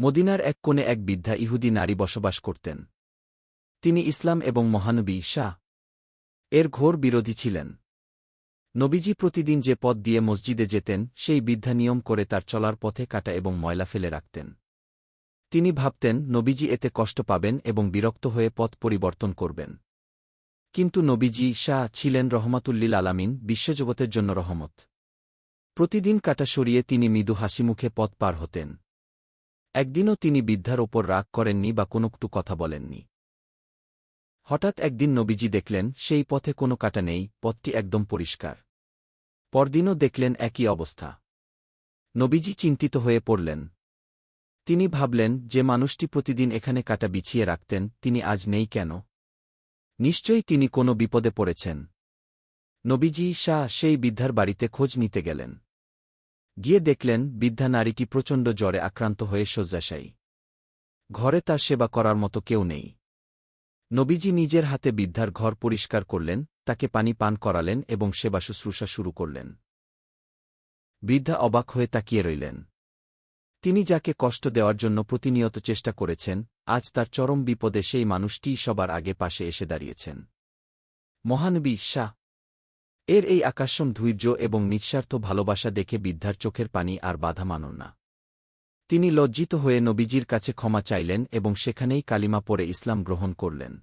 মদিনার এক কোণে এক বৃদ্ধা ইহুদি নারী বসবাস করতেন। তিনি ইসলাম এবং মহানবী শাহ এর ঘোর বিরোধী ছিলেন। নবীজি প্রতিদিন যে পথ দিয়ে মসজিদে যেতেন সেই বৃদ্ধা নিয়ম করে তার চলার পথে কাঁটা এবং ময়লা ফেলে রাখতেন। তিনি ভাবতেন নবীজি এতে কষ্ট পাবেন এবং বিরক্ত হয়ে পথ পরিবর্তন করবেন। কিন্তু নবীজি শাহ ছিলেন রহমাতুল্লিল আলামিন, বিশ্বজগতের জন্য রহমত। প্রতিদিন কাঁটা সরিয়ে তিনি মৃদু হাসিমুখে পথ পার হতেন। একদিনও তিনি বৃদ্ধার ওপর রাগ করেননি বা কোনোকটু কথা বলেননি। হঠাৎ একদিন নবীজি দেখলেন সেই পথে কোনো কাঁটা নেই, পথটি একদম পরিষ্কার। পরদিনও দেখলেন একই অবস্থা। নবীজি চিন্তিত হয়ে পড়লেন। তিনি ভাবলেন, যে মানুষটি প্রতিদিন এখানে কাঁটা বিছিয়ে রাখতেন তিনি আজ নেই কেন? নিশ্চয়ই তিনি কোনো বিপদে পড়েছেন। নবীজি শাহ সেই বৃদ্ধার বাড়িতে খোঁজ নিতে গেলেন। গিয়ে দেখলেন বৃদ্ধা নারীটি প্রচণ্ড জ্বরে আক্রান্ত হয়ে শয্যাশায়ী। ঘরে তার সেবা করার মতো কেউ নেই। নবীজি নিজের হাতে বৃদ্ধার ঘর পরিষ্কার করলেন, তাকে পানি পান করালেন এবং সেবা শুশ্রূষা শুরু করলেন। বৃদ্ধা অবাক হয়ে তাকিয়ে রইলেন। তিনি যাকে কষ্ট দেওয়ার জন্য প্রতিনিয়ত চেষ্টা করেছেন, আজ তার চরম বিপদে সেই মানুষটিই সবার আগে পাশে এসে দাঁড়িয়েছেন। মহানবী শাহ এর এই আকাশম ধৈর্য এবং নিঃস্বার্থ ভালোবাসা দেখে বৃদ্ধার চোখের পানি আর বাধা মানল না। তিনি লজ্জিত হয়ে নবীজির কাছে ক্ষমা চাইলেন এবং সেখানেই কালিমা পড়ে ইসলাম গ্রহণ করলেন।